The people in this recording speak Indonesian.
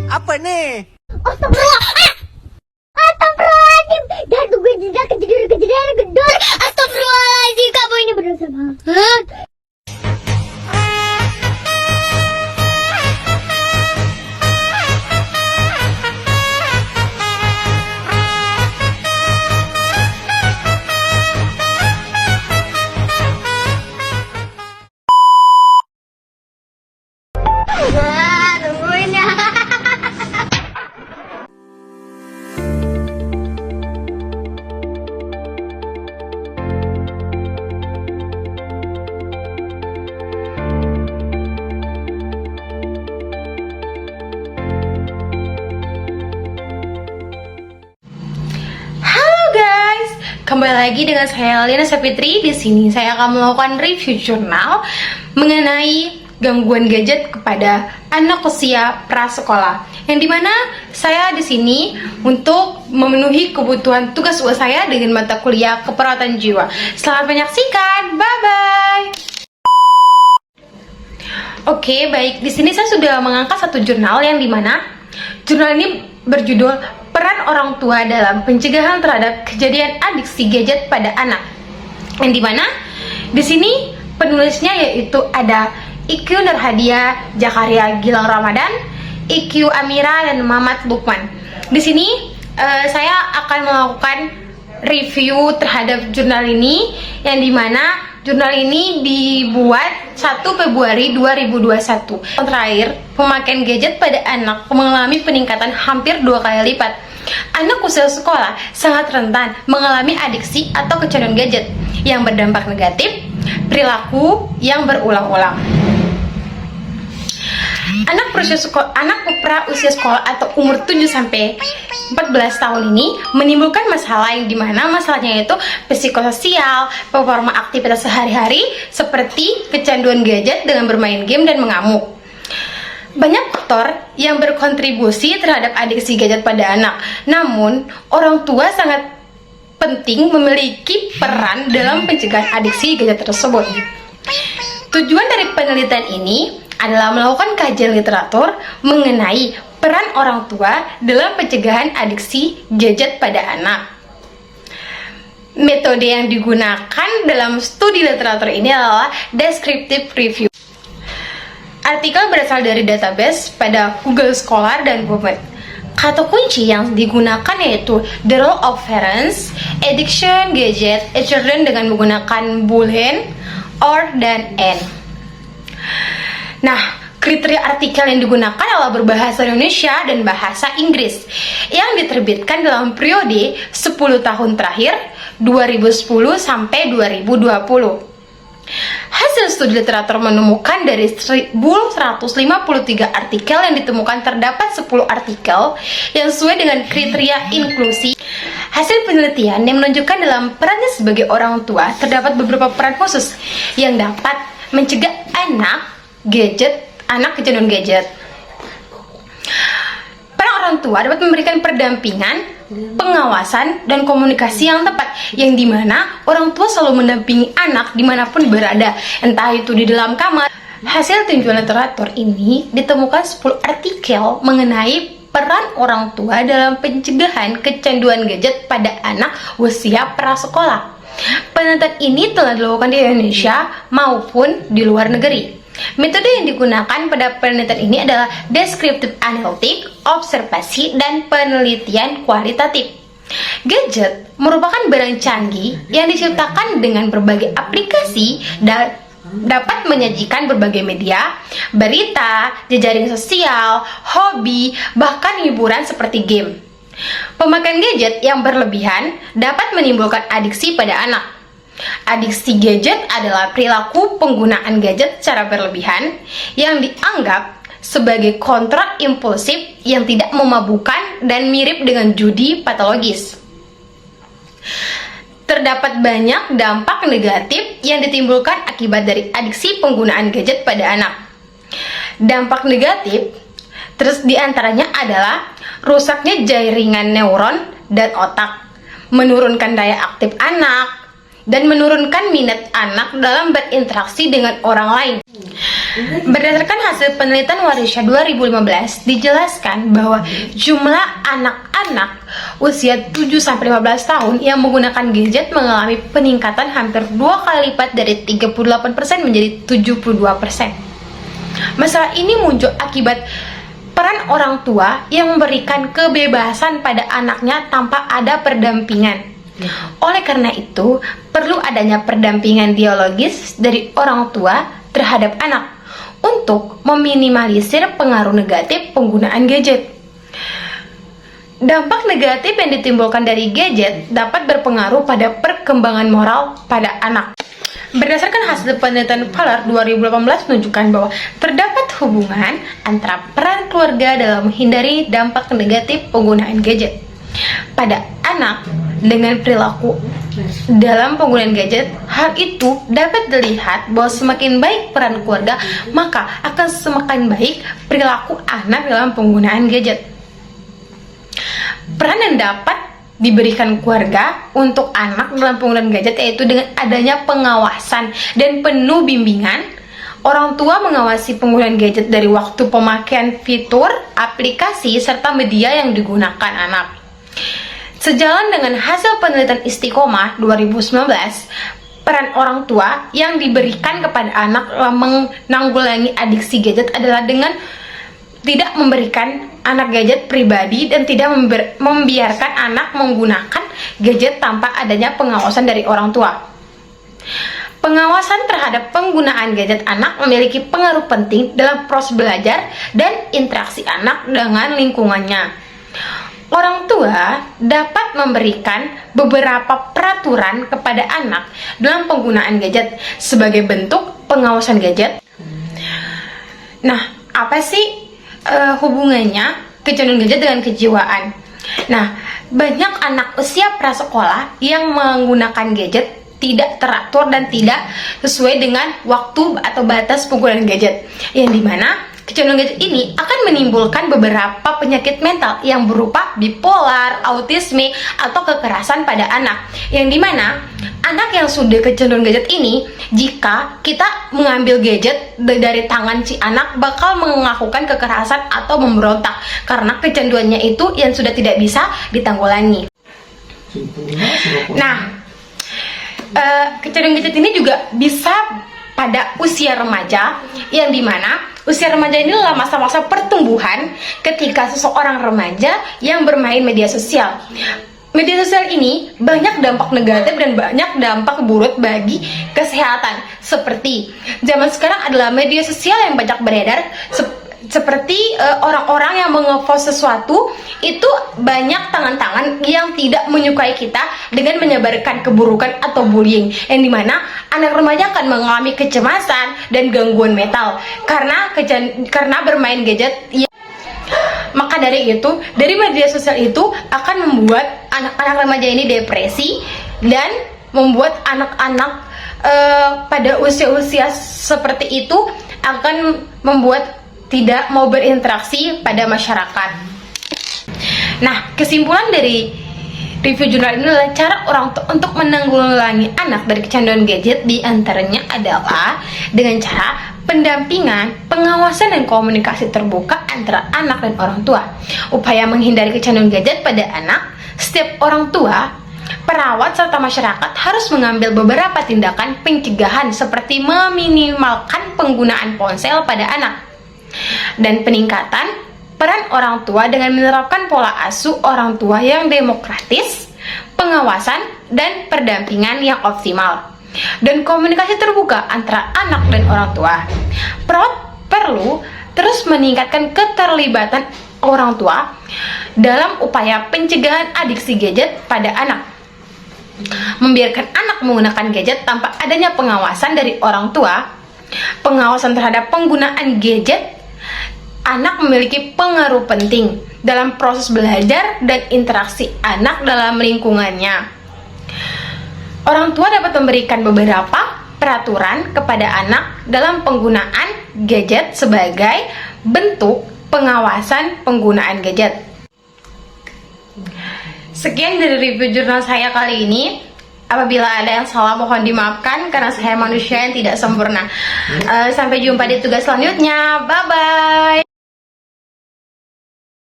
Apa nih? Astagfirullah. Astagfirullahaladzim. Dah gue jeda kejedar gedor. Astagfirullahaladzim, kamu ini berdosa banget. Tungguin ya. Kembali lagi dengan saya Liana Sapitri. Di sini saya akan melakukan review jurnal mengenai gangguan gadget kepada anak usia prasekolah. Yang dimana saya di sini untuk memenuhi kebutuhan tugas UAS saya dengan mata kuliah keperawatan jiwa. Selamat menyaksikan, bye bye. Oke, baik. Di sini saya sudah mengangkat satu jurnal yang dimana jurnal ini berjudul Peran Orang Tua dalam Pencegahan Terhadap Kejadian Adiksi Gadget pada Anak. Yang dimana di sini penulisnya yaitu ada IQ Nurhadia Jakaria Gilang Ramadan, IQ Amira dan Mamat Lukman. Di sini saya akan melakukan review terhadap jurnal ini, yang dimana jurnal ini dibuat 1 Februari 2021. Yang terakhir, pemakaian gadget pada anak mengalami peningkatan hampir 2 kali lipat. Anak usia sekolah sangat rentan mengalami adiksi atau kecanduan gadget yang berdampak negatif, perilaku yang berulang-ulang. Anak pra usia sekolah atau umur 7 sampai 14 tahun ini menimbulkan masalah yang dimana masalahnya itu psikososial, performa aktivitas sehari-hari seperti kecanduan gadget dengan bermain game dan mengamuk. Banyak faktor yang berkontribusi terhadap adiksi gadget pada anak. Namun, orang tua sangat penting memiliki peran dalam pencegahan adiksi gadget tersebut. Tujuan dari penelitian ini adalah melakukan kajian literatur mengenai peran orang tua dalam pencegahan adiksi gadget pada anak. Metode yang digunakan dalam studi literatur ini adalah descriptive review. Artikel berasal dari database pada Google Scholar dan PubMed. Kata kunci yang digunakan yaitu the role of parents, addiction, gadget, children dengan menggunakan boolean, or, dan and. Nah, kriteria artikel yang digunakan adalah berbahasa Indonesia dan bahasa Inggris yang diterbitkan dalam periode 10 tahun terakhir 2010 sampai 2020. Hasil studi literatur menemukan dari 1153 artikel yang ditemukan terdapat 10 artikel yang sesuai dengan kriteria inklusi. Hasil penelitian yang menunjukkan dalam perannya sebagai orang tua terdapat beberapa peran khusus yang dapat mencegah anak kecanduan gadget. Peran orang tua dapat memberikan pendampingan, pengawasan, dan komunikasi yang tepat, yang dimana orang tua selalu mendampingi anak dimanapun berada, entah itu di dalam kamar. Hasil tinjauan literatur ini ditemukan 10 artikel mengenai peran orang tua dalam pencegahan kecanduan gadget pada anak usia prasekolah. Penelitian ini telah dilakukan di Indonesia maupun di luar negeri. Metode yang digunakan pada penelitian ini adalah descriptive analytic, observasi, dan penelitian kualitatif. Gadget merupakan barang canggih yang diciptakan dengan berbagai aplikasi dan dapat menyajikan berbagai media, berita, jejaring sosial, hobi, bahkan hiburan seperti game. Pemakaian gadget yang berlebihan dapat menimbulkan adiksi pada anak. Adiksi gadget adalah perilaku penggunaan gadget secara berlebihan yang dianggap sebagai kontra impulsif yang tidak memabukkan dan mirip dengan judi patologis. Terdapat banyak dampak negatif yang ditimbulkan akibat dari adiksi penggunaan gadget pada anak. Dampak negatif terus diantaranya adalah rusaknya jaringan neuron dan otak, menurunkan daya aktif anak, dan menurunkan minat anak dalam berinteraksi dengan orang lain. Berdasarkan hasil penelitian Warisha 2015, dijelaskan bahwa jumlah anak-anak usia 7-15 tahun yang menggunakan gadget mengalami peningkatan hampir 2 kali lipat dari 38% menjadi 72%. Masalah ini muncul akibat peran orang tua yang memberikan kebebasan pada anaknya tanpa ada pendampingan. Oleh karena itu, perlu adanya pendampingan biologis dari orang tua terhadap anak untuk meminimalisir pengaruh negatif penggunaan gadget. Dampak negatif yang ditimbulkan dari gadget dapat berpengaruh pada perkembangan moral pada anak. Berdasarkan hasil penelitian Valar 2018 menunjukkan bahwa terdapat hubungan antara peran keluarga dalam menghindari dampak negatif penggunaan gadget pada anak dengan perilaku dalam penggunaan gadget. Hal itu dapat dilihat bahwa semakin baik peran keluarga, maka akan semakin baik perilaku anak dalam penggunaan gadget. Peran yang dapat diberikan keluarga untuk anak dalam penggunaan gadget yaitu dengan adanya pengawasan dan penuh bimbingan. Orang tua mengawasi penggunaan gadget dari waktu pemakaian fitur, aplikasi, serta media yang digunakan anak. Sejalan dengan hasil penelitian Istiqomah 2019, peran orang tua yang diberikan kepada anak dalam menanggulangi adiksi gadget adalah dengan tidak memberikan anak gadget pribadi dan tidak membiarkan anak menggunakan gadget tanpa adanya pengawasan dari orang tua. Pengawasan terhadap penggunaan gadget anak memiliki pengaruh penting dalam proses belajar dan interaksi anak dengan lingkungannya. Orang tua dapat memberikan beberapa peraturan kepada anak dalam penggunaan gadget sebagai bentuk pengawasan gadget. Nah, apa sih hubungannya kecanduan gadget dengan kejiwaan? Nah, banyak anak usia prasekolah yang menggunakan gadget tidak teratur dan tidak sesuai dengan waktu atau batas penggunaan gadget, yang dimana kecanduan gadget ini akan menimbulkan beberapa penyakit mental yang berupa bipolar, autisme, atau kekerasan pada anak, yang dimana anak yang sudah kecanduan gadget ini, jika kita mengambil gadget dari tangan si anak, bakal melakukan kekerasan atau memberontak karena kecanduannya itu yang sudah tidak bisa ditanggulangi. Nah, kecanduan gadget ini juga bisa pada usia remaja, yang dimana usia remaja ini adalah masa-masa pertumbuhan ketika seseorang remaja yang bermain media sosial. Media sosial ini banyak dampak negatif dan banyak dampak buruk bagi kesehatan. Seperti zaman sekarang adalah media sosial yang banyak beredar, seperti orang-orang yang mengepost sesuatu itu banyak tangan-tangan yang tidak menyukai kita dengan menyebarkan keburukan atau bullying, yang dimana anak remaja akan mengalami kecemasan dan gangguan mental karena bermain gadget. Maka dari itu, dari media sosial itu akan membuat anak-anak remaja ini depresi dan membuat anak-anak pada usia-usia seperti itu akan membuat tidak mau berinteraksi pada masyarakat. Nah, kesimpulan dari review jurnal ini adalah cara orang tua untuk menanggulangi anak dari kecanduan gadget diantaranya adalah dengan cara pendampingan, pengawasan, dan komunikasi terbuka antara anak dan orang tua. Upaya menghindari kecanduan gadget pada anak, setiap orang tua, perawat, serta masyarakat harus mengambil beberapa tindakan pencegahan seperti meminimalkan penggunaan ponsel pada anak dan peningkatan peran orang tua dengan menerapkan pola asuh orang tua yang demokratis, pengawasan, dan pendampingan yang optimal, dan komunikasi terbuka antara anak dan orang tua. Perawat perlu terus meningkatkan keterlibatan orang tua dalam upaya pencegahan adiksi gadget pada anak. Membiarkan anak menggunakan gadget tanpa adanya pengawasan dari orang tua, pengawasan terhadap penggunaan gadget anak memiliki pengaruh penting dalam proses belajar dan interaksi anak dalam lingkungannya. Orang tua dapat memberikan beberapa peraturan kepada anak dalam penggunaan gadget sebagai bentuk pengawasan penggunaan gadget. Sekian dari review jurnal saya kali ini. Apabila ada yang salah mohon dimaafkan karena saya manusia yang tidak sempurna. Sampai jumpa di tugas selanjutnya. Bye bye.